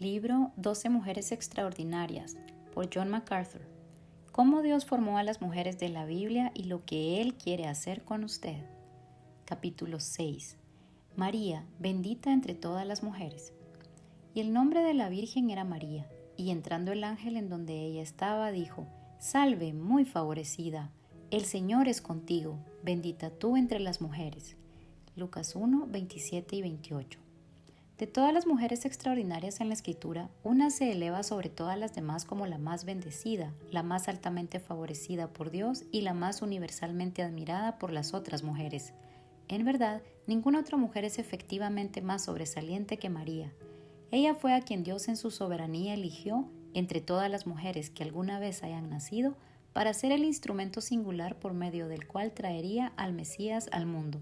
Libro 12 Mujeres Extraordinarias, por John MacArthur. Cómo Dios formó a las mujeres de la Biblia y lo que Él quiere hacer con usted. Capítulo 6. María, bendita entre todas las mujeres. Y el nombre de la Virgen era María, y entrando el ángel en donde ella estaba, dijo: Salve, muy favorecida, el Señor es contigo, bendita tú entre las mujeres. Lucas 1, 27 y 28. De todas las mujeres extraordinarias en la Escritura, una se eleva sobre todas las demás como la más bendecida, la más altamente favorecida por Dios y la más universalmente admirada por las otras mujeres. En verdad, ninguna otra mujer es efectivamente más sobresaliente que María. Ella fue a quien Dios en su soberanía eligió entre todas las mujeres que alguna vez hayan nacido para ser el instrumento singular por medio del cual traería al Mesías al mundo.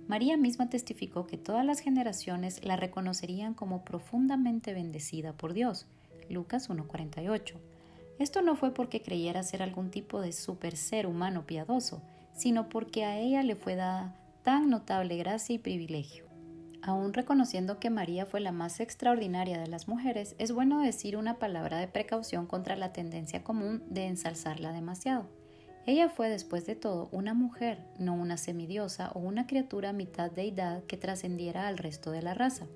María misma testificó que todas las generaciones la reconocerían como profundamente bendecida por Dios. Lucas 1:48. Esto no fue porque creyera ser algún tipo de super ser humano piadoso, sino porque a ella le fue dada tan notable gracia y privilegio. Aún reconociendo que María fue la más extraordinaria de las mujeres, es bueno decir una palabra de precaución contra la tendencia común de ensalzarla demasiado. Ella fue, después de todo, una mujer, no una semidiosa o una criatura mitad deidad que trascendiera al resto de la raza.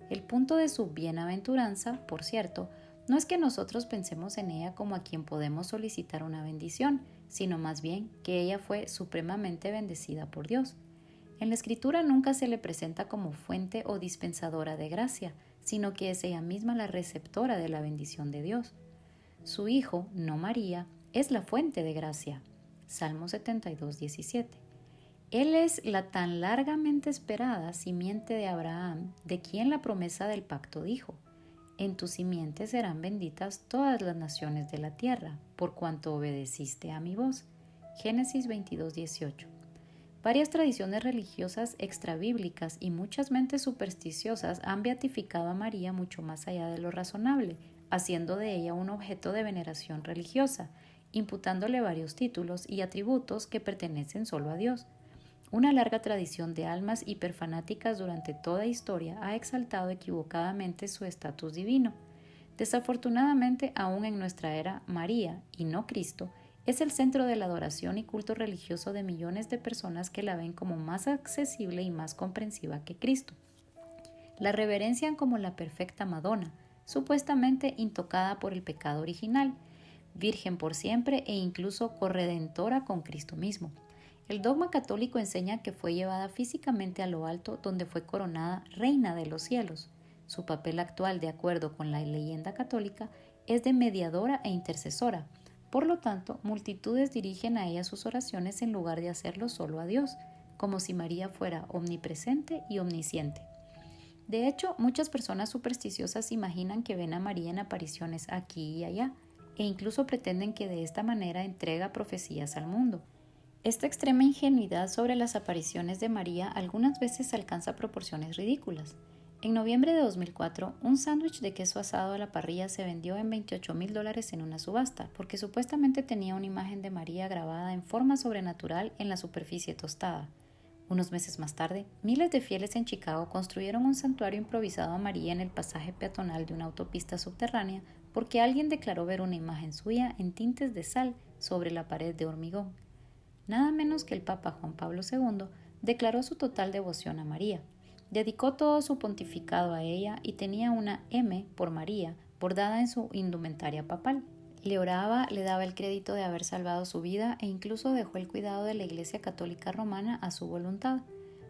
El punto de su bienaventuranza, por cierto, no es que nosotros pensemos en ella como a quien podemos solicitar una bendición, sino más bien que ella fue supremamente bendecida por Dios. En la Escritura nunca se le presenta como fuente o dispensadora de gracia, sino que es ella misma la receptora de la bendición de Dios. Su hijo, no María, es la fuente de gracia. Salmo 72, 17. Él es la tan largamente esperada simiente de Abraham, de quien la promesa del pacto dijo: En tu simiente serán benditas todas las naciones de la tierra, por cuanto obedeciste a mi voz. Génesis 22, 18. Varias tradiciones religiosas extrabíblicas y muchas mentes supersticiosas han beatificado a María mucho más allá de lo razonable, haciendo de ella un objeto de veneración religiosa, imputándole varios títulos y atributos que pertenecen solo a Dios. Una larga tradición de almas hiperfanáticas durante toda historia ha exaltado equivocadamente su estatus divino. Desafortunadamente, aún en nuestra era, María, y no Cristo, es el centro de la adoración y culto religioso de millones de personas que la ven como más accesible y más comprensiva que Cristo. La reverencian como la perfecta Madonna, supuestamente intocada por el pecado original, virgen por siempre e incluso corredentora con Cristo mismo. El dogma católico enseña que fue llevada físicamente a lo alto, donde fue coronada reina de los cielos. Su papel actual, de acuerdo con la leyenda católica, es de mediadora e intercesora. Por lo tanto, multitudes dirigen a ella sus oraciones en lugar de hacerlo solo a Dios, como si María fuera omnipresente y omnisciente. De hecho, muchas personas supersticiosas imaginan que ven a María en apariciones aquí y allá, e incluso pretenden que de esta manera entrega profecías al mundo. Esta extrema ingenuidad sobre las apariciones de María algunas veces alcanza proporciones ridículas. En noviembre de 2004, un sándwich de queso asado a la parrilla se vendió en $28,000 en una subasta, porque supuestamente tenía una imagen de María grabada en forma sobrenatural en la superficie tostada. Unos meses más tarde, miles de fieles en Chicago construyeron un santuario improvisado a María en el pasaje peatonal de una autopista subterránea porque alguien declaró ver una imagen suya en tintes de sal sobre la pared de hormigón. Nada menos que el Papa Juan Pablo II declaró su total devoción a María. Dedicó todo su pontificado a ella y tenía una M por María bordada en su indumentaria papal. Le oraba, le daba el crédito de haber salvado su vida e incluso dejó el cuidado de la Iglesia Católica Romana a su voluntad.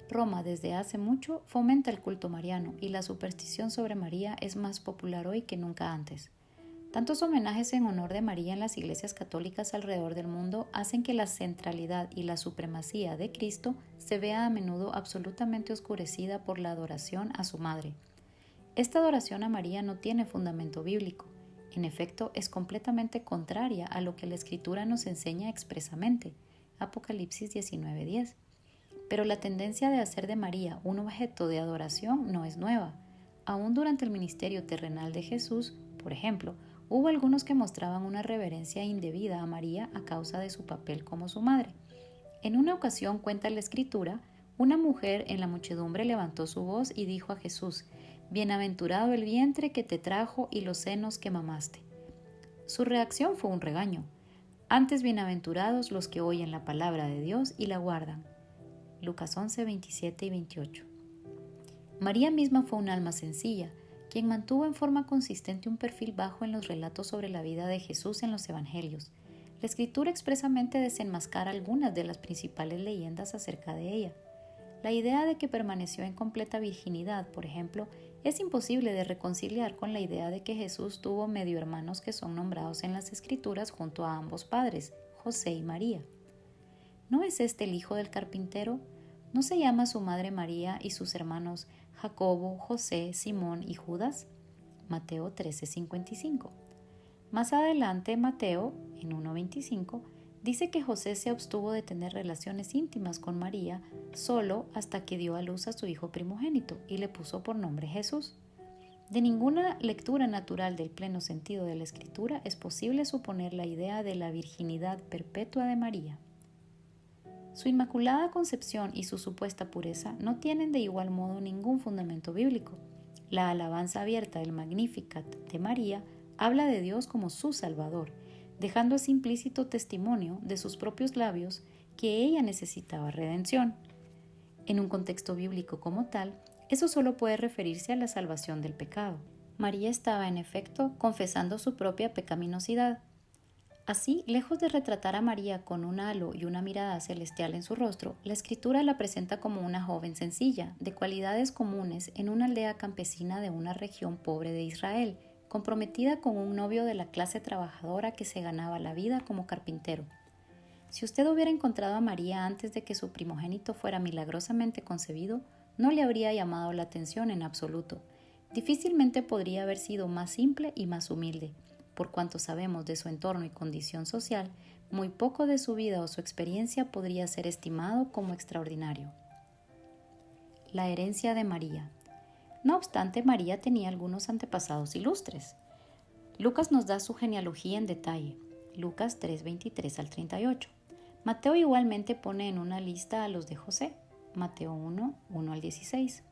Roma desde hace mucho fomenta el culto mariano y la superstición sobre María es más popular hoy que nunca antes. Tantos homenajes en honor de María en las iglesias católicas alrededor del mundo hacen que la centralidad y la supremacía de Cristo se vea a menudo absolutamente oscurecida por la adoración a su madre. Esta adoración a María no tiene fundamento bíblico. En efecto, es completamente contraria a lo que la Escritura nos enseña expresamente. Apocalipsis 19:10. Pero la tendencia de hacer de María un objeto de adoración no es nueva. Aún durante el ministerio terrenal de Jesús, por ejemplo, hubo algunos que mostraban una reverencia indebida a María a causa de su papel como su madre. En una ocasión, cuenta la Escritura, una mujer en la muchedumbre levantó su voz y dijo a Jesús: Bienaventurado el vientre que te trajo y los senos que mamaste. Su reacción fue un regaño. Antes bienaventurados los que oyen la palabra de Dios y la guardan. Lucas 11, 27 y 28. María misma fue un alma sencilla, quien mantuvo en forma consistente un perfil bajo en los relatos sobre la vida de Jesús en los Evangelios. La Escritura expresamente desenmascara algunas de las principales leyendas acerca de ella. La idea de que permaneció en completa virginidad, por ejemplo, es imposible de reconciliar con la idea de que Jesús tuvo medio hermanos que son nombrados en las Escrituras junto a ambos padres, José y María. ¿No es este el hijo del carpintero? ¿No se llama su madre María y sus hermanos Jacobo, José, Simón y Judas? Mateo 13:55. Más adelante, Mateo, en 1:25, dice que José se abstuvo de tener relaciones íntimas con María solo hasta que dio a luz a su hijo primogénito y le puso por nombre Jesús. De ninguna lectura natural del pleno sentido de la Escritura es posible suponer la idea de la virginidad perpetua de María. Su inmaculada concepción y su supuesta pureza no tienen de igual modo ningún fundamento bíblico. La alabanza abierta del Magnificat de María habla de Dios como su Salvador, dejando así implícito testimonio de sus propios labios que ella necesitaba redención. En un contexto bíblico como tal, eso solo puede referirse a la salvación del pecado. María estaba, en efecto, confesando su propia pecaminosidad. Así, lejos de retratar a María con un halo y una mirada celestial en su rostro, la Escritura la presenta como una joven sencilla, de cualidades comunes en una aldea campesina de una región pobre de Israel, comprometida con un novio de la clase trabajadora que se ganaba la vida como carpintero. Si usted hubiera encontrado a María antes de que su primogénito fuera milagrosamente concebido, no le habría llamado la atención en absoluto. Difícilmente podría haber sido más simple y más humilde. Por cuanto sabemos de su entorno y condición social, muy poco de su vida o su experiencia podría ser estimado como extraordinario. La herencia de María. No obstante, María tenía algunos antepasados ilustres. Lucas nos da su genealogía en detalle, Lucas 3:23 al 38. Mateo igualmente pone en una lista a los de José, Mateo 1:1 al 16.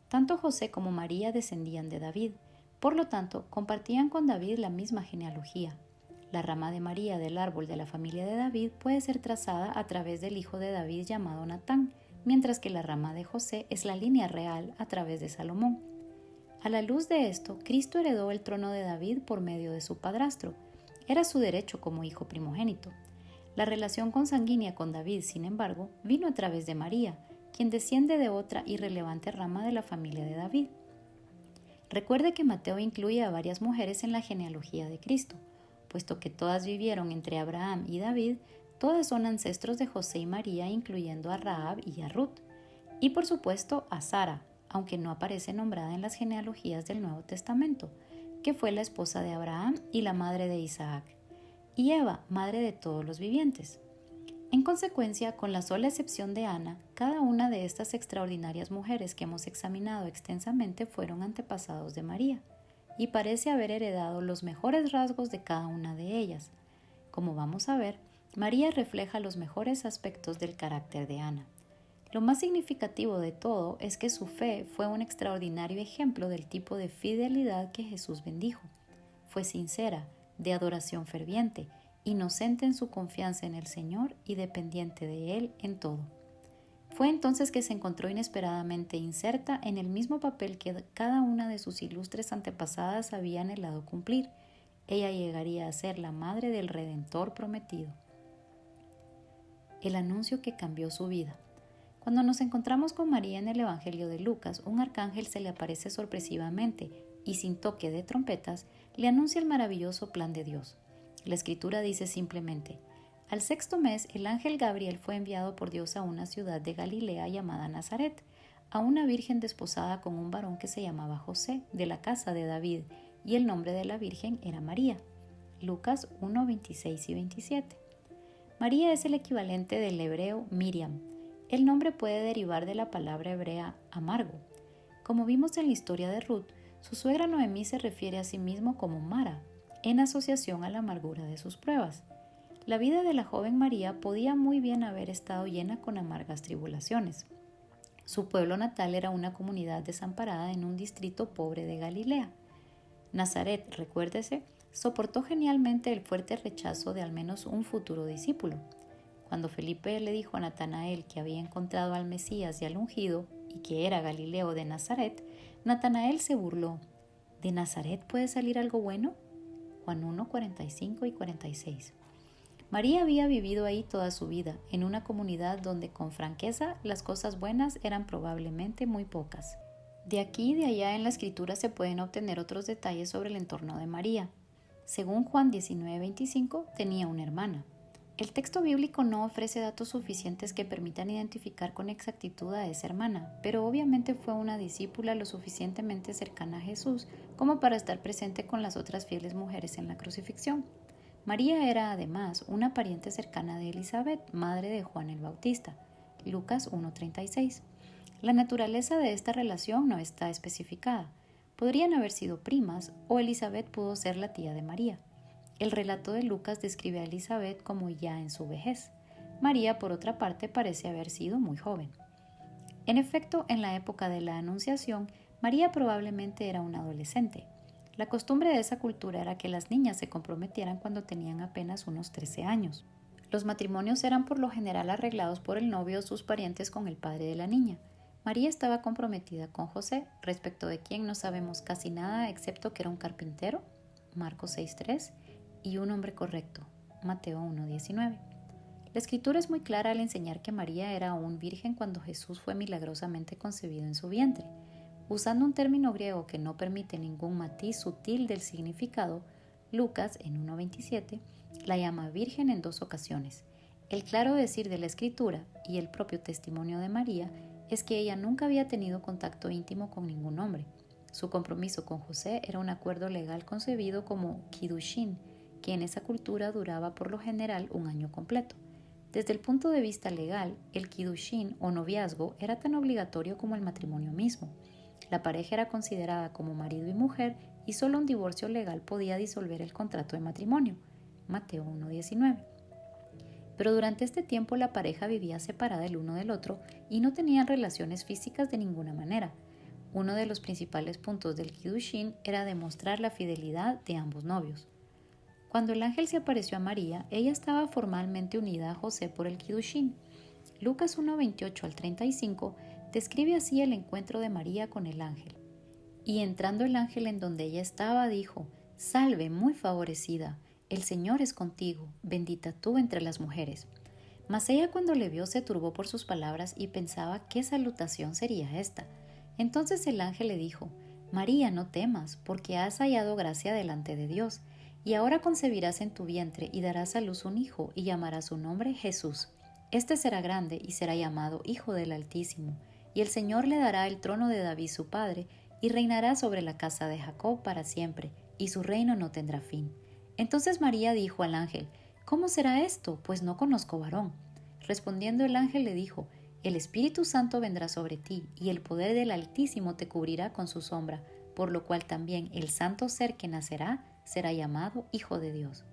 Tanto José como María descendían de David. Por lo tanto, compartían con David la misma genealogía. La rama de María del árbol de la familia de David puede ser trazada a través del hijo de David llamado Natán, mientras que la rama de José es la línea real a través de Salomón. A la luz de esto, Cristo heredó el trono de David por medio de su padrastro. Era su derecho como hijo primogénito. La relación consanguínea con David, sin embargo, vino a través de María, quien desciende de otra irrelevante rama de la familia de David. Recuerde que Mateo incluye a varias mujeres en la genealogía de Cristo, puesto que todas vivieron entre Abraham y David, todas son ancestros de José y María, incluyendo a Rahab y a Ruth, y por supuesto a Sara, aunque no aparece nombrada en las genealogías del Nuevo Testamento, que fue la esposa de Abraham y la madre de Isaac, y Eva, madre de todos los vivientes. En consecuencia, con la sola excepción de Ana, cada una de estas extraordinarias mujeres que hemos examinado extensamente fueron antepasados de María, y parece haber heredado los mejores rasgos de cada una de ellas. Como vamos a ver, María refleja los mejores aspectos del carácter de Ana. Lo más significativo de todo es que su fe fue un extraordinario ejemplo del tipo de fidelidad que Jesús bendijo. Fue sincera, de adoración ferviente, inocente en su confianza en el Señor y dependiente de Él en todo. Fue entonces que se encontró inesperadamente inserta en el mismo papel que cada una de sus ilustres antepasadas había anhelado cumplir. Ella llegaría a ser la madre del Redentor prometido. El anuncio que cambió su vida. Cuando nos encontramos con María en el Evangelio de Lucas, un arcángel se le aparece sorpresivamente y sin toque de trompetas le anuncia el maravilloso plan de Dios. La Escritura dice simplemente: al sexto mes el ángel Gabriel fue enviado por Dios a una ciudad de Galilea llamada Nazaret, a una virgen desposada con un varón que se llamaba José, de la casa de David, y el nombre de la virgen era María. Lucas 1:26 y 27. María es el equivalente del hebreo Miriam. El nombre puede derivar de la palabra hebrea amargo. Como vimos en la historia de Ruth, su suegra Noemí se refiere a sí mismo como Mara, en asociación a la amargura de sus pruebas. La vida de la joven María podía muy bien haber estado llena con amargas tribulaciones. Su pueblo natal era una comunidad desamparada en un distrito pobre de Galilea. Nazaret, recuérdese, soportó genialmente el fuerte rechazo de al menos un futuro discípulo. Cuando Felipe le dijo a Natanael que había encontrado al Mesías y al ungido y que era Galileo de Nazaret, Natanael se burló. ¿De Nazaret puede salir algo bueno? Juan 1, 45 y 46. María había vivido ahí toda su vida, en una comunidad donde con franqueza las cosas buenas eran probablemente muy pocas. De aquí y de allá en la escritura se pueden obtener otros detalles sobre el entorno de María. Según Juan 19:25, tenía una hermana. El texto bíblico no ofrece datos suficientes que permitan identificar con exactitud a esa hermana, pero obviamente fue una discípula lo suficientemente cercana a Jesús como para estar presente con las otras fieles mujeres en la crucifixión. María era además una pariente cercana de Elizabeth, madre de Juan el Bautista. Lucas 1:36. La naturaleza de esta relación no está especificada. Podrían haber sido primas o Elizabeth pudo ser la tía de María. El relato de Lucas describe a Elizabeth como ya en su vejez. María, por otra parte, parece haber sido muy joven. En efecto, en la época de la Anunciación, María probablemente era una adolescente. La costumbre de esa cultura era que las niñas se comprometieran cuando tenían apenas unos 13 años. Los matrimonios eran por lo general arreglados por el novio o sus parientes con el padre de la niña. María estaba comprometida con José, respecto de quien no sabemos casi nada excepto que era un carpintero, Marcos 6:3, y un hombre correcto, Mateo 1:19. La escritura es muy clara al enseñar que María era aún virgen cuando Jesús fue milagrosamente concebido en su vientre. Usando un término griego que no permite ningún matiz sutil del significado, Lucas, en 1:27, la llama virgen en 2 ocasiones. El claro decir de la escritura y el propio testimonio de María es que ella nunca había tenido contacto íntimo con ningún hombre. Su compromiso con José era un acuerdo legal concebido como kiddushin, que en esa cultura duraba por lo general un año completo. Desde el punto de vista legal, el kiddushin o noviazgo era tan obligatorio como el matrimonio mismo. La pareja era considerada como marido y mujer y solo un divorcio legal podía disolver el contrato de matrimonio. Mateo 1:19. Pero durante este tiempo la pareja vivía separada el uno del otro y no tenían relaciones físicas de ninguna manera. Uno de los principales puntos del kiddushin era demostrar la fidelidad de ambos novios. Cuando el ángel se apareció a María, ella estaba formalmente unida a José por el kiddushin. Lucas 1:28 al 35 describe así el encuentro de María con el ángel. Y entrando el ángel en donde ella estaba, dijo: «Salve, muy favorecida, el Señor es contigo, bendita tú entre las mujeres». Mas ella cuando le vio se turbó por sus palabras y pensaba qué salutación sería esta. Entonces el ángel le dijo: «María, no temas, porque has hallado gracia delante de Dios, y ahora concebirás en tu vientre y darás a luz un hijo, y llamarás su nombre Jesús. Este será grande y será llamado Hijo del Altísimo, y el Señor le dará el trono de David su padre, y reinará sobre la casa de Jacob para siempre, y su reino no tendrá fin». Entonces María dijo al ángel: «¿Cómo será esto? Pues no conozco varón». Respondiendo el ángel le dijo: «El Espíritu Santo vendrá sobre ti, y el poder del Altísimo te cubrirá con su sombra, por lo cual también el santo ser que nacerá será llamado Hijo de Dios».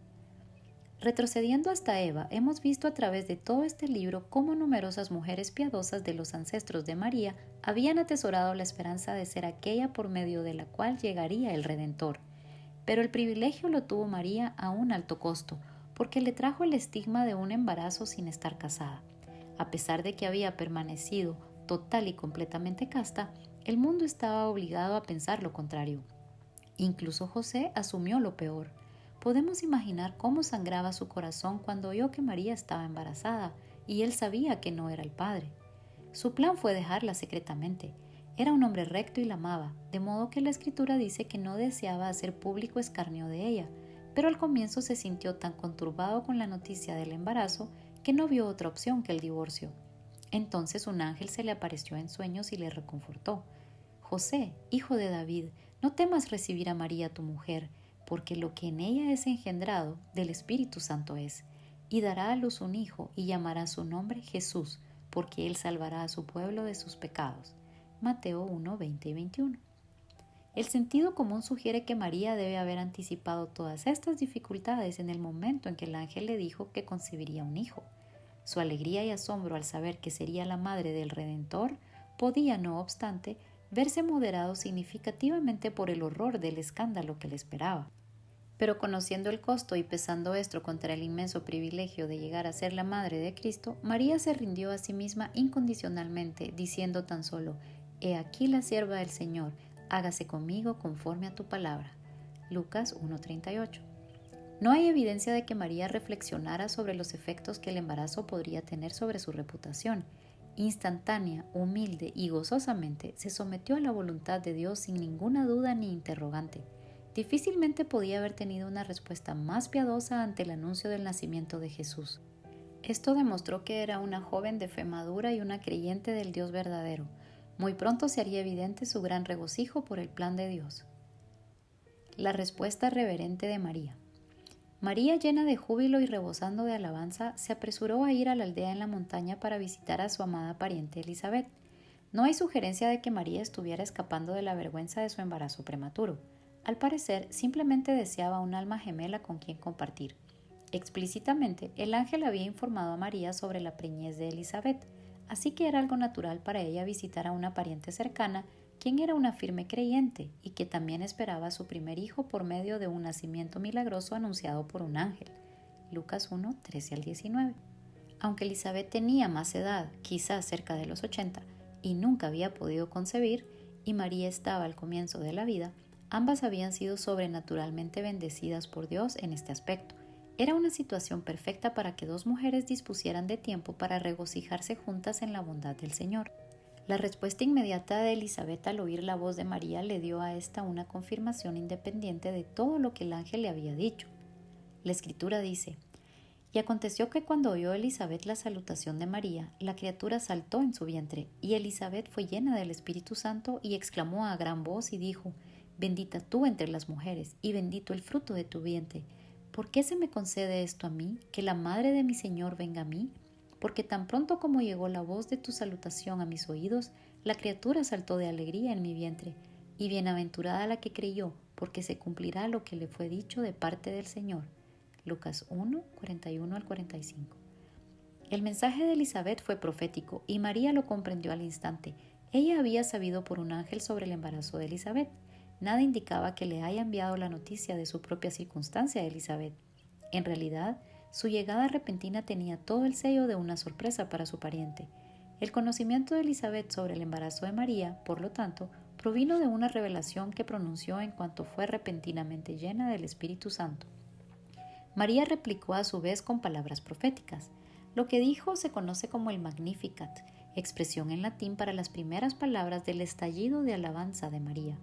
Retrocediendo hasta Eva, hemos visto a través de todo este libro cómo numerosas mujeres piadosas de los ancestros de María habían atesorado la esperanza de ser aquella por medio de la cual llegaría el Redentor. Pero el privilegio lo tuvo María a un alto costo, porque le trajo el estigma de un embarazo sin estar casada. A pesar de que había permanecido total y completamente casta, el mundo estaba obligado a pensar lo contrario. Incluso José asumió lo peor. Podemos imaginar cómo sangraba su corazón cuando oyó que María estaba embarazada y él sabía que no era el padre. Su plan fue dejarla secretamente. Era un hombre recto y la amaba, de modo que la escritura dice que no deseaba hacer público escarnio de ella, pero al comienzo se sintió tan conturbado con la noticia del embarazo que no vio otra opción que el divorcio. Entonces un ángel se le apareció en sueños y le reconfortó: «José, hijo de David, no temas recibir a María tu mujer, porque lo que en ella es engendrado del Espíritu Santo es, y dará a luz un hijo y llamará su nombre Jesús, porque él salvará a su pueblo de sus pecados». Mateo 1, 20 y 21. El sentido común sugiere que María debe haber anticipado todas estas dificultades en el momento en que el ángel le dijo que concebiría un hijo. Su alegría y asombro al saber que sería la madre del Redentor podía, no obstante, verse moderado significativamente por el horror del escándalo que le esperaba. Pero conociendo el costo y pesando esto contra el inmenso privilegio de llegar a ser la madre de Cristo, María se rindió a sí misma incondicionalmente, diciendo tan solo: «He aquí la sierva del Señor, hágase conmigo conforme a tu palabra». Lucas 1:38. No hay evidencia de que María reflexionara sobre los efectos que el embarazo podría tener sobre su reputación. Instantánea, humilde y gozosamente se sometió a la voluntad de Dios sin ninguna duda ni interrogante. Difícilmente podía haber tenido una respuesta más piadosa ante el anuncio del nacimiento de Jesús. Esto demostró que era una joven de fe madura y una creyente del Dios verdadero. Muy pronto se haría evidente su gran regocijo por el plan de Dios. La respuesta reverente de María. María, llena de júbilo y rebosando de alabanza, se apresuró a ir a la aldea en la montaña para visitar a su amada pariente Elizabeth. No hay sugerencia de que María estuviera escapando de la vergüenza de su embarazo prematuro. Al parecer, simplemente deseaba un alma gemela con quien compartir. Explícitamente, el ángel había informado a María sobre la preñez de Elizabeth, así que era algo natural para ella visitar a una pariente cercana, quien era una firme creyente y que también esperaba a su primer hijo por medio de un nacimiento milagroso anunciado por un ángel. Lucas 1, 13 al 19. Aunque Elizabeth tenía más edad, quizás cerca de los 80, y nunca había podido concebir, y María estaba al comienzo de la vida, ambas habían sido sobrenaturalmente bendecidas por Dios en este aspecto. Era una situación perfecta para que dos mujeres dispusieran de tiempo para regocijarse juntas en la bondad del Señor. La respuesta inmediata de Elizabeth al oír la voz de María le dio a ésta una confirmación independiente de todo lo que el ángel le había dicho. La Escritura dice: «Y aconteció que cuando oyó Elizabeth la salutación de María, la criatura saltó en su vientre, y Elizabeth fue llena del Espíritu Santo y exclamó a gran voz y dijo: Bendita tú entre las mujeres, y bendito el fruto de tu vientre. ¿Por qué se me concede esto a mí, que la madre de mi Señor venga a mí? Porque tan pronto como llegó la voz de tu salutación a mis oídos, la criatura saltó de alegría en mi vientre. Y bienaventurada la que creyó, porque se cumplirá lo que le fue dicho de parte del Señor». Lucas 1, 41 al 45. El mensaje de Elizabeth fue profético y María lo comprendió al instante. Ella había sabido por un ángel sobre el embarazo de Elizabeth. Nada indicaba que le haya enviado la noticia de su propia circunstancia a Elizabeth. En realidad, su llegada repentina tenía todo el sello de una sorpresa para su pariente. El conocimiento de Elizabeth sobre el embarazo de María, por lo tanto, provino de una revelación que pronunció en cuanto fue repentinamente llena del Espíritu Santo. María replicó a su vez con palabras proféticas. Lo que dijo se conoce como el Magnificat, expresión en latín para las primeras palabras del estallido de alabanza de María.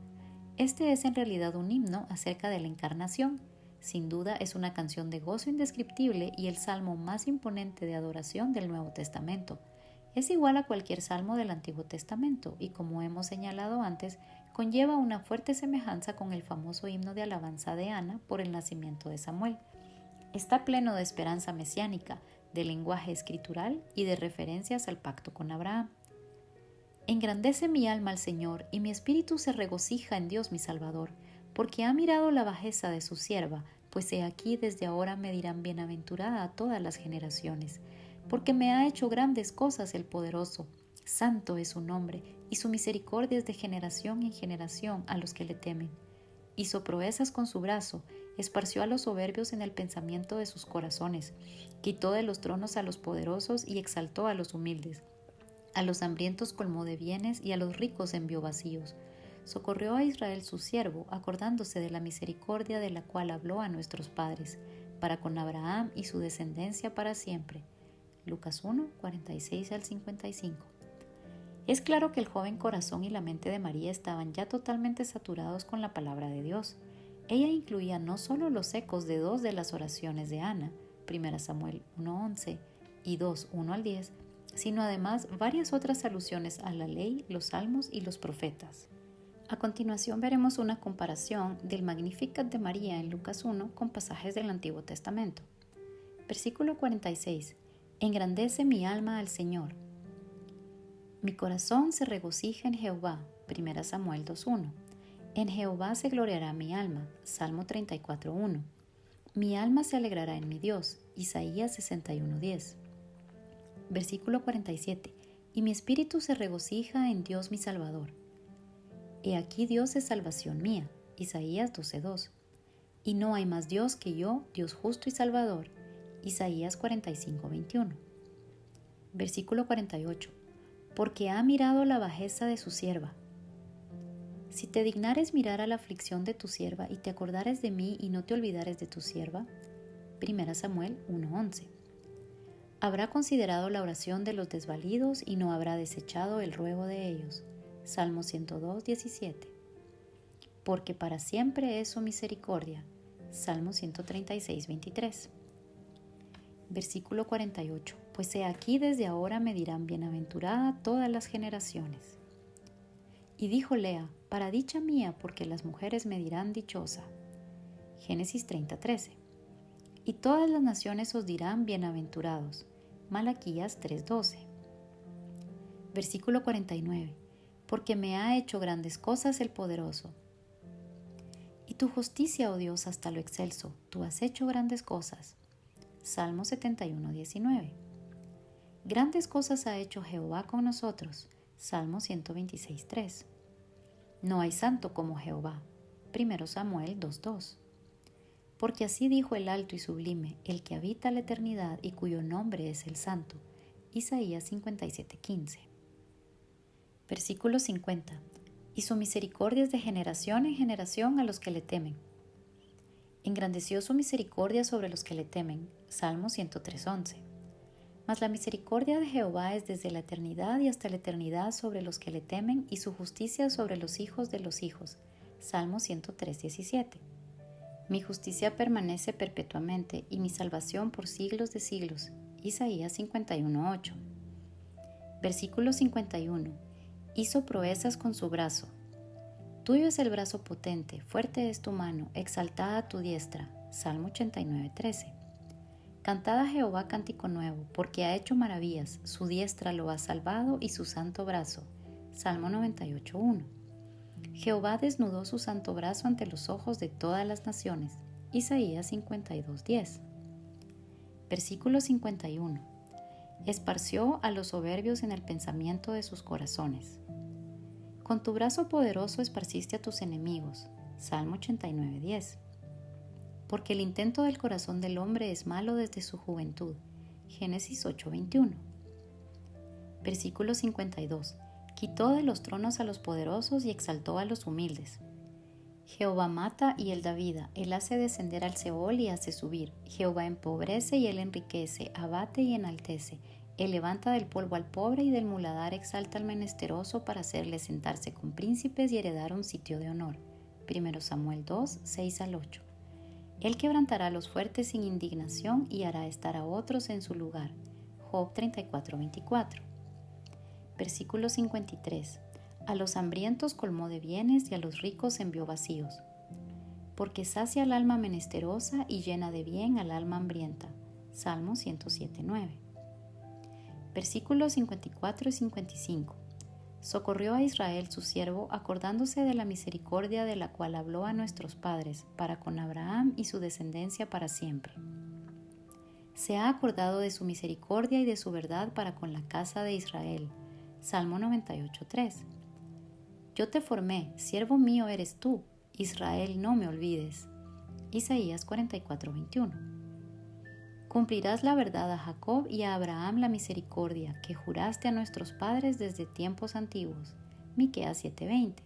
Este es en realidad un himno acerca de la Encarnación. Sin duda es una canción de gozo indescriptible y el salmo más imponente de adoración del Nuevo Testamento. Es igual a cualquier salmo del Antiguo Testamento y, como hemos señalado antes, conlleva una fuerte semejanza con el famoso himno de alabanza de Ana por el nacimiento de Samuel. Está pleno de esperanza mesiánica, de lenguaje escritural y de referencias al pacto con Abraham. Engrandece mi alma al Señor, y mi espíritu se regocija en Dios mi Salvador, porque ha mirado la bajeza de su sierva, pues he aquí desde ahora me dirán bienaventurada a todas las generaciones, porque me ha hecho grandes cosas el poderoso. Santo es su nombre, y su misericordia es de generación en generación a los que le temen. Hizo proezas con su brazo, esparció a los soberbios en el pensamiento de sus corazones, quitó de los tronos a los poderosos y exaltó a los humildes. A los hambrientos colmó de bienes y a los ricos envió vacíos. Socorrió a Israel su siervo, acordándose de la misericordia de la cual habló a nuestros padres, para con Abraham y su descendencia para siempre. Lucas 1, 46 al 55. Es claro que el joven corazón y la mente de María estaban ya totalmente saturados con la palabra de Dios. Ella incluía no solo los ecos de dos de las oraciones de Ana, 1 Samuel 1:11 y 2:1 al 10, sino además varias otras alusiones a la ley, los salmos y los profetas. A continuación veremos una comparación del Magnificat de María en Lucas 1 con pasajes del Antiguo Testamento. Versículo 46. Engrandece mi alma al Señor. Mi corazón se regocija en Jehová, 1 Samuel 2:1. En Jehová se gloriará mi alma, Salmo 34:1. Mi alma se alegrará en mi Dios, Isaías 61:10. Versículo 47. y mi espíritu se regocija en Dios mi Salvador. He aquí Dios es salvación mía. Isaías 12:2. Y no hay más Dios que yo, Dios justo y Salvador. Isaías 45:21. Versículo 48. Porque ha mirado la bajeza de su sierva. Si te dignares mirar a la aflicción de tu sierva y te acordares de mí y no te olvidares de tu sierva. 1 Samuel 1:11. Habrá considerado la oración de los desvalidos y no habrá desechado el ruego de ellos. Salmo 102:17. Porque para siempre es su misericordia. Salmo 136:23. Versículo 48. Pues he aquí desde ahora me dirán bienaventurada todas las generaciones. Y dijo Lea, para dicha mía, porque las mujeres me dirán dichosa. Génesis 30:13. Y todas las naciones os dirán bienaventurados. Malaquías 3:12. Versículo 49. Porque me ha hecho grandes cosas el poderoso. Y tu justicia, oh Dios, hasta lo excelso, tú has hecho grandes cosas. Salmo 71:19. Grandes cosas ha hecho Jehová con nosotros. Salmo 126:3. No hay santo como Jehová. 1 Samuel 2:2. Porque así dijo el alto y sublime, el que habita la eternidad y cuyo nombre es el Santo. Isaías 57:15. Versículo 50. Y su misericordia es de generación en generación a los que le temen. Engrandeció su misericordia sobre los que le temen. Salmo 103:11. Mas la misericordia de Jehová es desde la eternidad y hasta la eternidad sobre los que le temen, y su justicia sobre los hijos de los hijos. Salmo 103:17. Mi justicia permanece perpetuamente, y mi salvación por siglos de siglos. Isaías 51:8. Versículo 51. Hizo proezas con su brazo. Tuyo es el brazo potente, fuerte es tu mano, exaltada tu diestra. Salmo 89:13. Cantad a Jehová cántico nuevo, porque ha hecho maravillas, su diestra lo ha salvado y su santo brazo. Salmo 98:1. Jehová desnudó su santo brazo ante los ojos de todas las naciones. Isaías 52:10. Versículo 51. Esparció a los soberbios en el pensamiento de sus corazones. Con tu brazo poderoso esparciste a tus enemigos. Salmo 89:10. Porque el intento del corazón del hombre es malo desde su juventud. Génesis 8:21. Versículo 52. Quitó de los tronos a los poderosos y exaltó a los humildes. Jehová mata y él da vida, él hace descender al Seol y hace subir. Jehová empobrece y él enriquece, abate y enaltece. Él levanta del polvo al pobre y del muladar exalta al menesteroso para hacerle sentarse con príncipes y heredar un sitio de honor. 1 Samuel 2, 6-8. Él quebrantará a los fuertes sin indignación y hará estar a otros en su lugar. Job 34:24. Versículo 53. A los hambrientos colmó de bienes y a los ricos envió vacíos. Porque sacia al alma menesterosa y llena de bien al alma hambrienta. Salmo 107:9. Versículos 54 y 55. Socorrió a Israel su siervo, acordándose de la misericordia de la cual habló a nuestros padres, para con Abraham y su descendencia para siempre. Se ha acordado de su misericordia y de su verdad para con la casa de Israel. Salmo 98:3. Yo te formé, siervo mío eres tú, Israel, no me olvides. Isaías 44:21. Cumplirás la verdad a Jacob y a Abraham la misericordia que juraste a nuestros padres desde tiempos antiguos. Miqueas 7:20.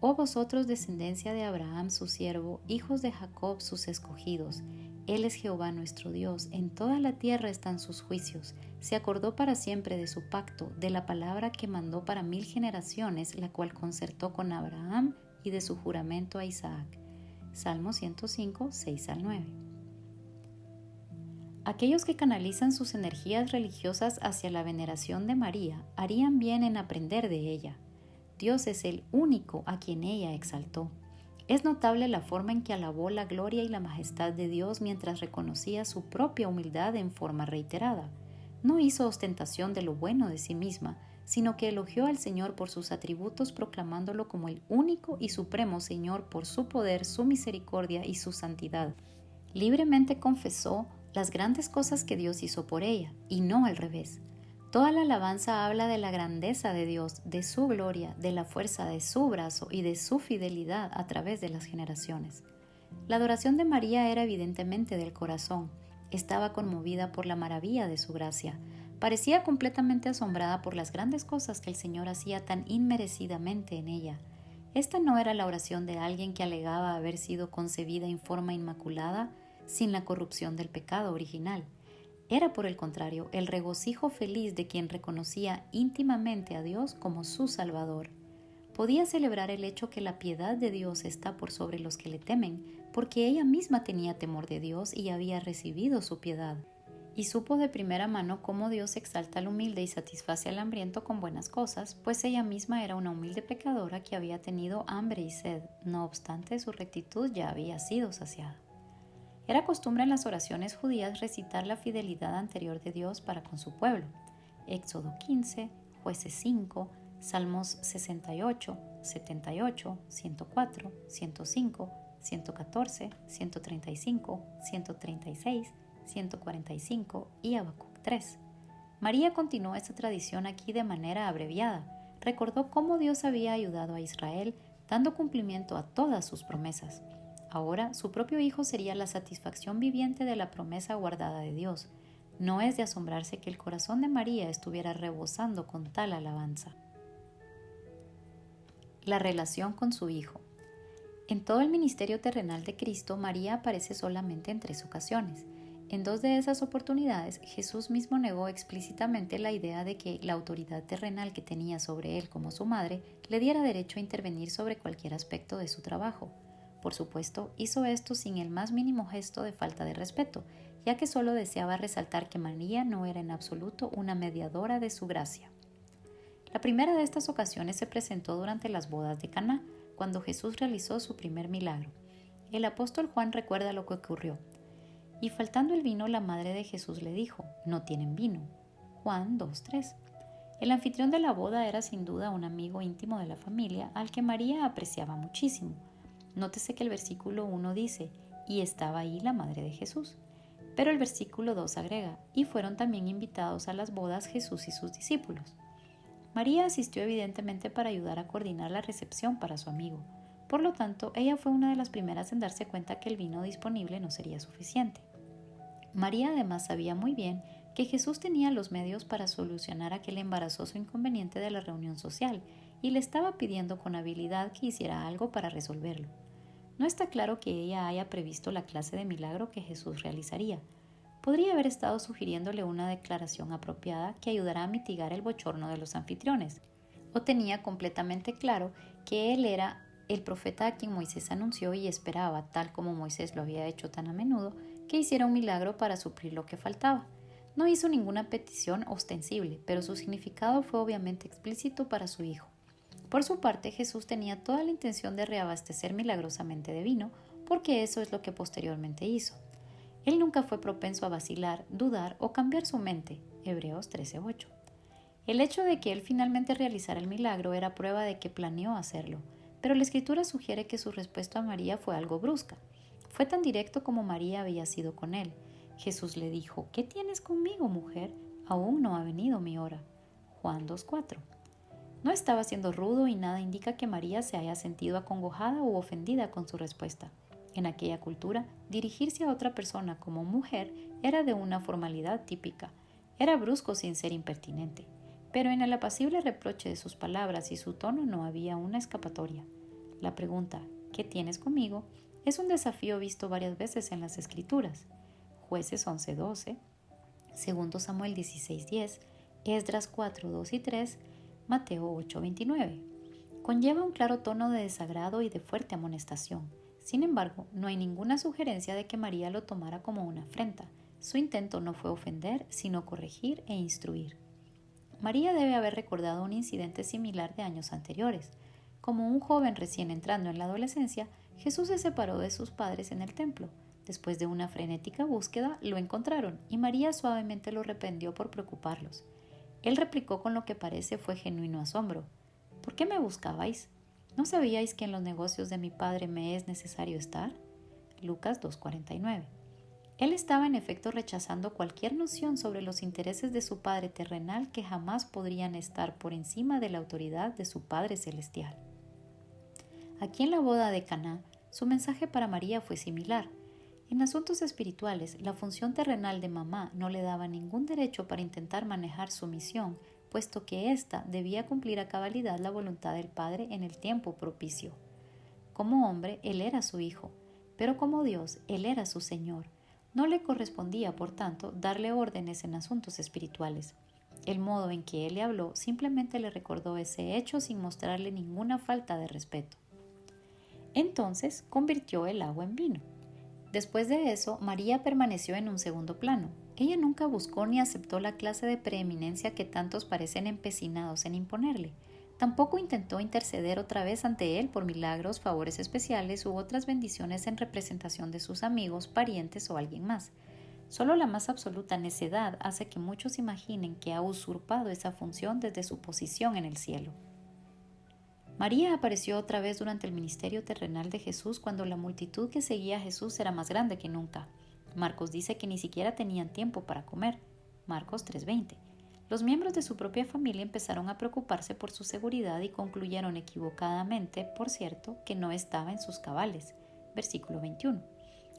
Oh vosotros, descendencia de Abraham su siervo, hijos de Jacob sus escogidos, Él es Jehová nuestro Dios, en toda la tierra están sus juicios. Se acordó para siempre de su pacto, de la palabra que mandó para 1000 generaciones, la cual concertó con Abraham, y de su juramento a Isaac. Salmo 105, 6-9. Aquellos que canalizan sus energías religiosas hacia la veneración de María harían bien en aprender de ella. Dios es el único a quien ella exaltó. Es notable la forma en que alabó la gloria y la majestad de Dios mientras reconocía su propia humildad en forma reiterada. No hizo ostentación de lo bueno de sí misma, sino que elogió al Señor por sus atributos, proclamándolo como el único y supremo Señor por su poder, su misericordia y su santidad. Libremente confesó las grandes cosas que Dios hizo por ella, y no al revés. Toda la alabanza habla de la grandeza de Dios, de su gloria, de la fuerza de su brazo y de su fidelidad a través de las generaciones. La adoración de María era evidentemente del corazón. Estaba conmovida por la maravilla de su gracia. Parecía completamente asombrada por las grandes cosas que el Señor hacía tan inmerecidamente en ella. Esta no era la oración de alguien que alegaba haber sido concebida en forma inmaculada, sin la corrupción del pecado original. Era, por el contrario, el regocijo feliz de quien reconocía íntimamente a Dios como su Salvador. Podía celebrar el hecho que la piedad de Dios está por sobre los que le temen, porque ella misma tenía temor de Dios y había recibido su piedad. Y supo de primera mano cómo Dios exalta al humilde y satisface al hambriento con buenas cosas, pues ella misma era una humilde pecadora que había tenido hambre y sed. No obstante, su rectitud ya había sido saciada. Era costumbre en las oraciones judías recitar la fidelidad anterior de Dios para con su pueblo. Éxodo 15, Jueces 5, Salmos 68, 78, 104, 105, 114, 135, 136, 145 y Habacuc 3. María continuó esta tradición aquí de manera abreviada. Recordó cómo Dios había ayudado a Israel, dando cumplimiento a todas sus promesas. Ahora su propio hijo sería la satisfacción viviente de la promesa guardada de Dios. No es de asombrarse que el corazón de María estuviera rebosando con tal alabanza. La relación con su hijo. En todo el ministerio terrenal de Cristo, María aparece solamente en 3 ocasiones. En 2 de esas oportunidades, Jesús mismo negó explícitamente la idea de que la autoridad terrenal que tenía sobre él como su madre le diera derecho a intervenir sobre cualquier aspecto de su trabajo. Por supuesto, hizo esto sin el más mínimo gesto de falta de respeto, ya que solo deseaba resaltar que María no era en absoluto una mediadora de su gracia. La primera de estas ocasiones se presentó durante las bodas de Caná, cuando Jesús realizó su primer milagro. El apóstol Juan recuerda lo que ocurrió. Y faltando el vino, la madre de Jesús le dijo: «No tienen vino». Juan 2:3. El anfitrión de la boda era sin duda un amigo íntimo de la familia al que María apreciaba muchísimo. Nótese que el versículo 1 dice: «Y estaba ahí la madre de Jesús». Pero el versículo 2 agrega: «Y fueron también invitados a las bodas Jesús y sus discípulos». María asistió evidentemente para ayudar a coordinar la recepción para su amigo. Por lo tanto, ella fue una de las primeras en darse cuenta que el vino disponible no sería suficiente. María además sabía muy bien que Jesús tenía los medios para solucionar aquel embarazoso inconveniente de la reunión social y le estaba pidiendo con habilidad que hiciera algo para resolverlo. No está claro que ella haya previsto la clase de milagro que Jesús realizaría. Podría haber estado sugiriéndole una declaración apropiada que ayudara a mitigar el bochorno de los anfitriones, o tenía completamente claro que él era el profeta a quien Moisés anunció y esperaba, tal como Moisés lo había hecho tan a menudo, que hiciera un milagro para suplir lo que faltaba. No hizo ninguna petición ostensible, pero su significado fue obviamente explícito para su hijo. Por su parte, Jesús tenía toda la intención de reabastecer milagrosamente de vino, porque eso es lo que posteriormente hizo. Él nunca fue propenso a vacilar, dudar o cambiar su mente. Hebreos 13:8. El hecho de que él finalmente realizara el milagro era prueba de que planeó hacerlo, pero la Escritura sugiere que su respuesta a María fue algo brusca. Fue tan directo como María había sido con él. Jesús le dijo: «¿Qué tienes conmigo, mujer? Aún no ha venido mi hora». Juan 2:4. No estaba siendo rudo y nada indica que María se haya sentido acongojada u ofendida con su respuesta. En aquella cultura, dirigirse a otra persona como mujer era de una formalidad típica. Era brusco sin ser impertinente. Pero en el apacible reproche de sus palabras y su tono no había una escapatoria. La pregunta «¿Qué tienes conmigo?», es un desafío visto varias veces en las Escrituras. Jueces 11:12, 2 Samuel 16:10, Esdras 4:2 y 3, Mateo 8:29. Conlleva un claro tono de desagrado y de fuerte amonestación. Sin embargo, no hay ninguna sugerencia de que María lo tomara como una afrenta. Su intento no fue ofender, sino corregir e instruir. María debe haber recordado un incidente similar de años anteriores. Como un joven recién entrando en la adolescencia, Jesús se separó de sus padres en el templo. Después de una frenética búsqueda, lo encontraron y María suavemente lo reprendió por preocuparlos. Él replicó con lo que parece fue genuino asombro: «¿Por qué me buscabais? ¿No sabíais que en los negocios de mi padre me es necesario estar?». Lucas 2:49. Él estaba en efecto rechazando cualquier noción sobre los intereses de su Padre terrenal que jamás podrían estar por encima de la autoridad de su Padre celestial. Aquí en la boda de Caná, su mensaje para María fue similar. En asuntos espirituales, la función terrenal de mamá no le daba ningún derecho para intentar manejar su misión, puesto que ésta debía cumplir a cabalidad la voluntad del Padre en el tiempo propicio. Como hombre, él era su hijo, pero como Dios, él era su Señor. No le correspondía, por tanto, darle órdenes en asuntos espirituales. El modo en que él le habló simplemente le recordó ese hecho sin mostrarle ninguna falta de respeto. Entonces convirtió el agua en vino. Después de eso, María permaneció en un segundo plano. Ella nunca buscó ni aceptó la clase de preeminencia que tantos parecen empecinados en imponerle. Tampoco intentó interceder otra vez ante él por milagros, favores especiales u otras bendiciones en representación de sus amigos, parientes o alguien más. Solo la más absoluta necedad hace que muchos imaginen que ha usurpado esa función desde su posición en el cielo. María apareció otra vez durante el ministerio terrenal de Jesús cuando la multitud que seguía a Jesús era más grande que nunca. Marcos dice que ni siquiera tenían tiempo para comer. Marcos 3:20. Los miembros de su propia familia empezaron a preocuparse por su seguridad y concluyeron equivocadamente, por cierto, que no estaba en sus cabales. Versículo 21.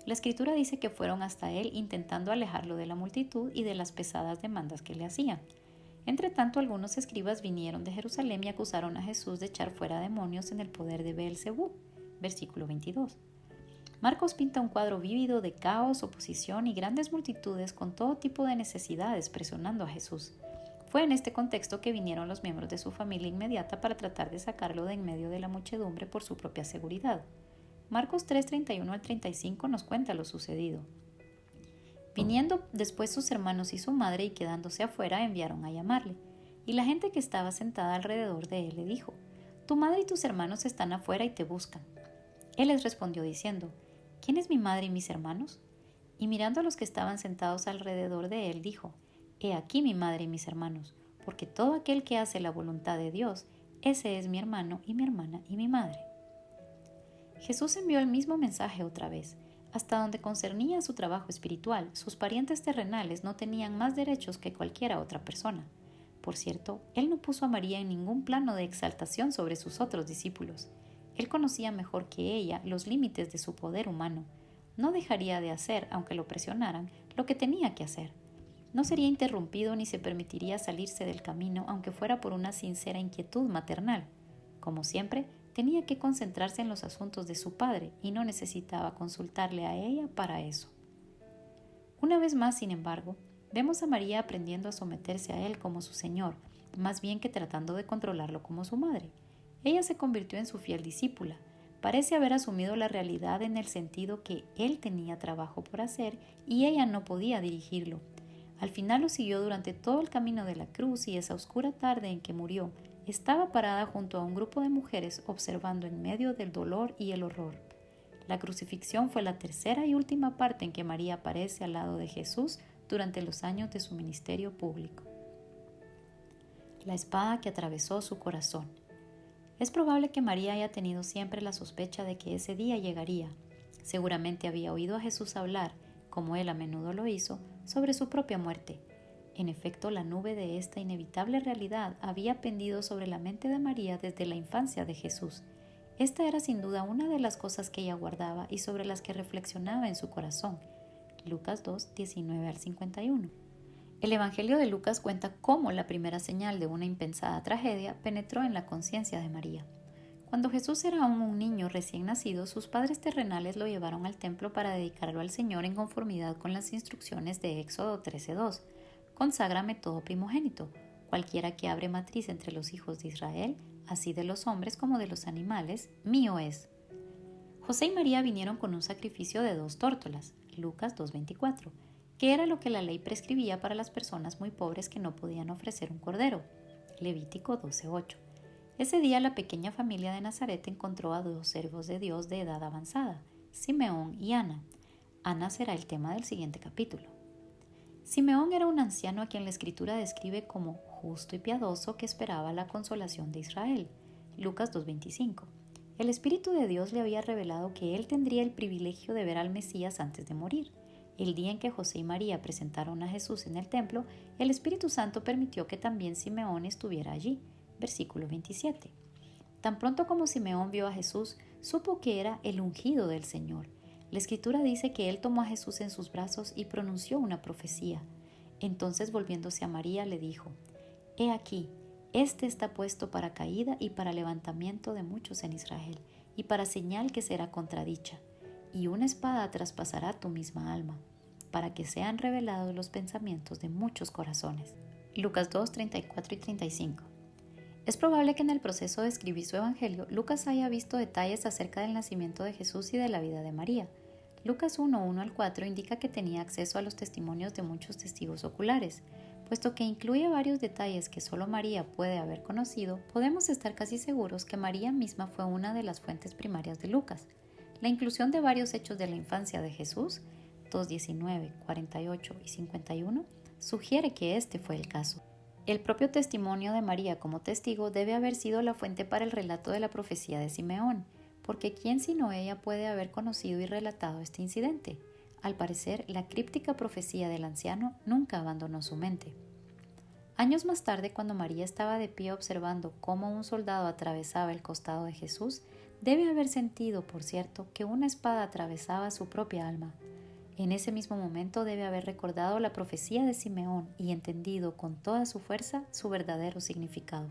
La Escritura dice que fueron hasta él intentando alejarlo de la multitud y de las pesadas demandas que le hacían. Entretanto, algunos escribas vinieron de Jerusalén y acusaron a Jesús de echar fuera demonios en el poder de Beelzebú. Versículo 22. Marcos pinta un cuadro vívido de caos, oposición y grandes multitudes con todo tipo de necesidades presionando a Jesús. Fue en este contexto que vinieron los miembros de su familia inmediata para tratar de sacarlo de en medio de la muchedumbre por su propia seguridad. Marcos 3:31 al 35 nos cuenta lo sucedido. Viniendo después sus hermanos y su madre y quedándose afuera, enviaron a llamarle. Y la gente que estaba sentada alrededor de él le dijo: Tu madre y tus hermanos están afuera y te buscan. Él les respondió diciendo: ¿Quién es mi madre y mis hermanos? Y mirando a los que estaban sentados alrededor de él, dijo: He aquí mi madre y mis hermanos, porque todo aquel que hace la voluntad de Dios, ese es mi hermano y mi hermana y mi madre. Jesús envió el mismo mensaje otra vez. Hasta donde concernía a su trabajo espiritual, sus parientes terrenales no tenían más derechos que cualquiera otra persona. Por cierto, él no puso a María en ningún plano de exaltación sobre sus otros discípulos. Él conocía mejor que ella los límites de su poder humano. No dejaría de hacer, aunque lo presionaran, lo que tenía que hacer. No sería interrumpido ni se permitiría salirse del camino, aunque fuera por una sincera inquietud maternal. Como siempre, tenía que concentrarse en los asuntos de su padre y no necesitaba consultarle a ella para eso. Una vez más, sin embargo, vemos a María aprendiendo a someterse a él como su Señor, más bien que tratando de controlarlo como su madre. Ella se convirtió en su fiel discípula. Parece haber asumido la realidad en el sentido que él tenía trabajo por hacer y ella no podía dirigirlo. Al final lo siguió durante todo el camino de la cruz y esa oscura tarde en que murió, estaba parada junto a un grupo de mujeres observando en medio del dolor y el horror. La crucifixión fue la tercera y última parte en que María aparece al lado de Jesús durante los años de su ministerio público. La espada que atravesó su corazón. Es probable que María haya tenido siempre la sospecha de que ese día llegaría. Seguramente había oído a Jesús hablar, como él a menudo lo hizo, sobre su propia muerte. En efecto, la nube de esta inevitable realidad había pendido sobre la mente de María desde la infancia de Jesús. Esta era sin duda una de las cosas que ella guardaba y sobre las que reflexionaba en su corazón. Lucas 2, 19 al 51. El Evangelio de Lucas cuenta cómo la primera señal de una impensada tragedia penetró en la conciencia de María. Cuando Jesús era aún un niño recién nacido, sus padres terrenales lo llevaron al templo para dedicarlo al Señor en conformidad con las instrucciones de Éxodo 13:2. Conságrame todo primogénito, cualquiera que abre matriz entre los hijos de Israel, así de los hombres como de los animales, mío es. José y María vinieron con un sacrificio de 2 tórtolas, Lucas 2:24, que era lo que la ley prescribía para las personas muy pobres que no podían ofrecer un cordero, Levítico 12:8. Ese día la pequeña familia de Nazaret encontró a 2 siervos de Dios de edad avanzada, Simeón y Ana. Ana será el tema del siguiente capítulo. Simeón era un anciano a quien la Escritura describe como justo y piadoso que esperaba la consolación de Israel. Lucas 2:25. El Espíritu de Dios le había revelado que él tendría el privilegio de ver al Mesías antes de morir. El día en que José y María presentaron a Jesús en el templo, el Espíritu Santo permitió que también Simeón estuviera allí. Versículo 27. Tan pronto como Simeón vio a Jesús, supo que era el ungido del Señor. La Escritura dice que él tomó a Jesús en sus brazos y pronunció una profecía. Entonces, volviéndose a María, le dijo: He aquí, este está puesto para caída y para levantamiento de muchos en Israel, y para señal que será contradicha. Y una espada traspasará tu misma alma, para que sean revelados los pensamientos de muchos corazones. Lucas 2, 34 y 35. Es probable que en el proceso de escribir su evangelio, Lucas haya visto detalles acerca del nacimiento de Jesús y de la vida de María. Lucas 1, 1 al 4 indica que tenía acceso a los testimonios de muchos testigos oculares. Puesto que incluye varios detalles que solo María puede haber conocido, podemos estar casi seguros que María misma fue una de las fuentes primarias de Lucas. La inclusión de varios hechos de la infancia de Jesús, 2:19, 48 y 51, sugiere que este fue el caso. El propio testimonio de María como testigo debe haber sido la fuente para el relato de la profecía de Simeón, porque ¿quién sino ella puede haber conocido y relatado este incidente? Al parecer, la críptica profecía del anciano nunca abandonó su mente. Años más tarde, cuando María estaba de pie observando cómo un soldado atravesaba el costado de Jesús, debe haber sentido, por cierto, que una espada atravesaba su propia alma. En ese mismo momento debe haber recordado la profecía de Simeón y entendido con toda su fuerza su verdadero significado.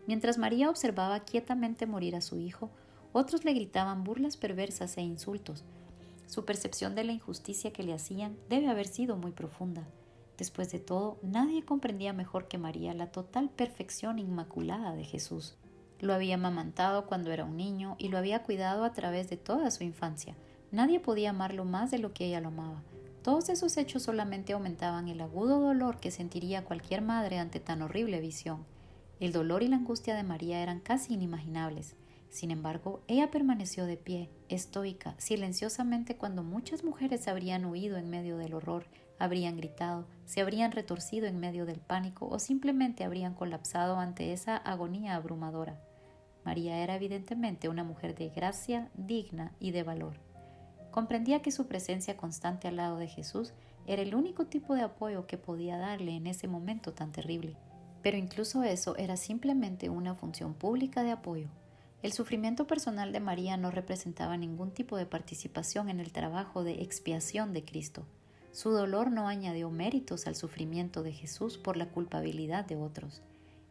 Mientras María observaba quietamente morir a su hijo, otros le gritaban burlas perversas e insultos. Su percepción de la injusticia que le hacían debe haber sido muy profunda. Después de todo, nadie comprendía mejor que María la total perfección inmaculada de Jesús. Lo había amamantado cuando era un niño y lo había cuidado a través de toda su infancia. Nadie podía amarlo más de lo que ella lo amaba. Todos esos hechos solamente aumentaban el agudo dolor que sentiría cualquier madre ante tan horrible visión. El dolor y la angustia de María eran casi inimaginables. Sin embargo, ella permaneció de pie, estoica, silenciosamente cuando muchas mujeres habrían huido en medio del horror, habrían gritado, se habrían retorcido en medio del pánico o simplemente habrían colapsado ante esa agonía abrumadora. María era evidentemente una mujer de gracia, digna y de valor. Comprendía que su presencia constante al lado de Jesús era el único tipo de apoyo que podía darle en ese momento tan terrible. Pero incluso eso era simplemente una función pública de apoyo. El sufrimiento personal de María no representaba ningún tipo de participación en el trabajo de expiación de Cristo. Su dolor no añadió méritos al sufrimiento de Jesús por la culpabilidad de otros.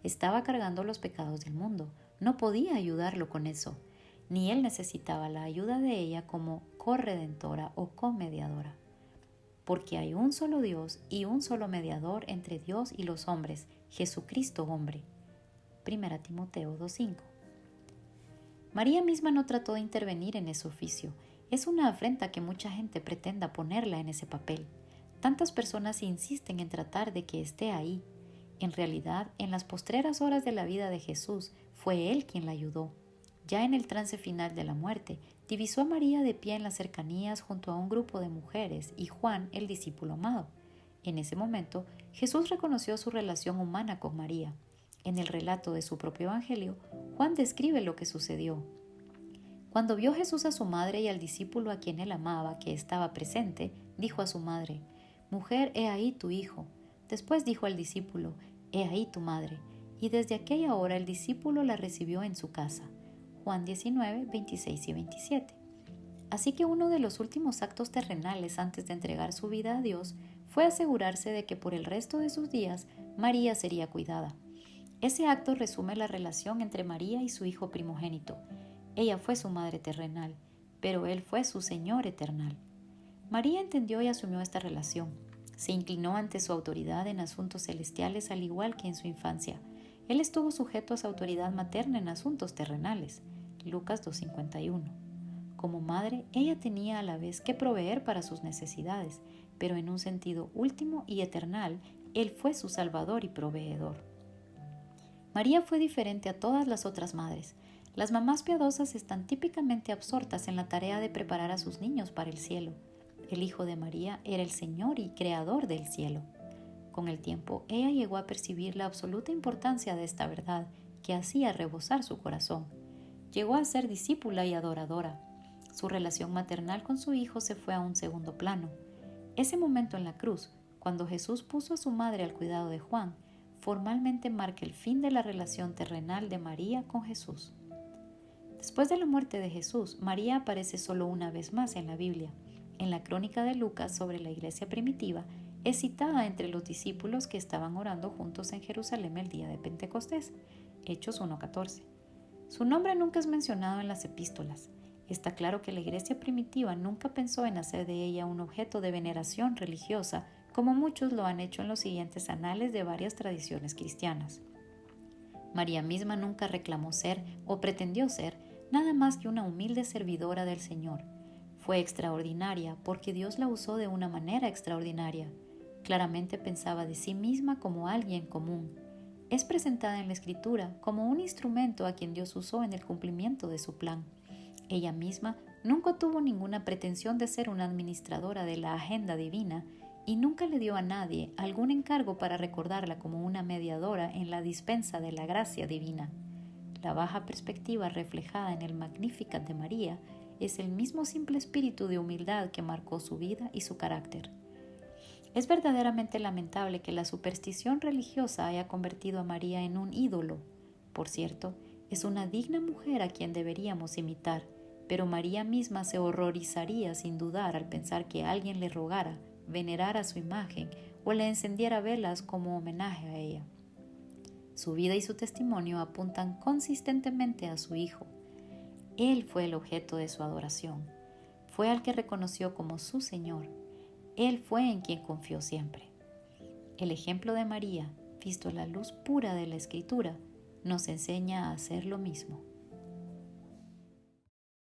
Estaba cargando los pecados del mundo. No podía ayudarlo con eso. Ni él necesitaba la ayuda de ella como corredentora o comediadora. Porque hay un solo Dios y un solo mediador entre Dios y los hombres, Jesucristo hombre. 1 Timoteo 2:5. María misma no trató de intervenir en ese oficio. Es una afrenta que mucha gente pretenda ponerla en ese papel. Tantas personas insisten en tratar de que esté ahí. En realidad, en las postreras horas de la vida de Jesús, fue Él quien la ayudó. Ya en el trance final de la muerte, divisó a María de pie en las cercanías junto a un grupo de mujeres y Juan, el discípulo amado. En ese momento, Jesús reconoció su relación humana con María. En el relato de su propio evangelio, Juan describe lo que sucedió. Cuando vio Jesús a su madre y al discípulo a quien él amaba, que estaba presente, dijo a su madre: «Mujer, he ahí tu hijo». Después dijo al discípulo: «He ahí tu madre». Y desde aquella hora el discípulo la recibió en su casa. Juan 19, 26 y 27. Así que uno de los últimos actos terrenales antes de entregar su vida a Dios fue asegurarse de que por el resto de sus días María sería cuidada. Ese acto resume la relación entre María y su hijo primogénito. Ella fue su madre terrenal, pero él fue su Señor eternal. María entendió y asumió esta relación. Se inclinó ante su autoridad en asuntos celestiales al igual que en su infancia. Él estuvo sujeto a su autoridad materna en asuntos terrenales. Lucas 2:51. Como madre, ella tenía a la vez que proveer para sus necesidades, pero en un sentido último y eternal, Él fue su Salvador y proveedor. María fue diferente a todas las otras madres. Las mamás piadosas están típicamente absortas en la tarea de preparar a sus niños para el cielo. El Hijo de María era el Señor y Creador del cielo. Con el tiempo, ella llegó a percibir la absoluta importancia de esta verdad que hacía rebosar su corazón. Llegó a ser discípula y adoradora. Su relación maternal con su hijo se fue a un segundo plano. Ese momento en la cruz, cuando Jesús puso a su madre al cuidado de Juan, formalmente marca el fin de la relación terrenal de María con Jesús. Después de la muerte de Jesús, María aparece solo una vez más en la Biblia. En la crónica de Lucas sobre la iglesia primitiva, es citada entre los discípulos que estaban orando juntos en Jerusalén el día de Pentecostés, Hechos 1:14. Su nombre nunca es mencionado en las epístolas. Está claro que la iglesia primitiva nunca pensó en hacer de ella un objeto de veneración religiosa, como muchos lo han hecho en los siguientes anales de varias tradiciones cristianas. María misma nunca reclamó ser o pretendió ser nada más que una humilde servidora del Señor. Fue extraordinaria porque Dios la usó de una manera extraordinaria. Claramente pensaba de sí misma como alguien común. Es presentada en la Escritura como un instrumento a quien Dios usó en el cumplimiento de su plan. Ella misma nunca tuvo ninguna pretensión de ser una administradora de la agenda divina y nunca le dio a nadie algún encargo para recordarla como una mediadora en la dispensa de la gracia divina. La baja perspectiva reflejada en el Magnificat de María es el mismo simple espíritu de humildad que marcó su vida y su carácter. Es verdaderamente lamentable que la superstición religiosa haya convertido a María en un ídolo. Por cierto, es una digna mujer a quien deberíamos imitar, pero María misma se horrorizaría sin dudar al pensar que alguien le rogara, venerara su imagen o le encendiera velas como homenaje a ella. Su vida y su testimonio apuntan consistentemente a su Hijo. Él fue el objeto de su adoración. Fue al que reconoció como su Señor. Él fue en quien confió siempre. El ejemplo de María, visto a la luz pura de la Escritura, nos enseña a hacer lo mismo.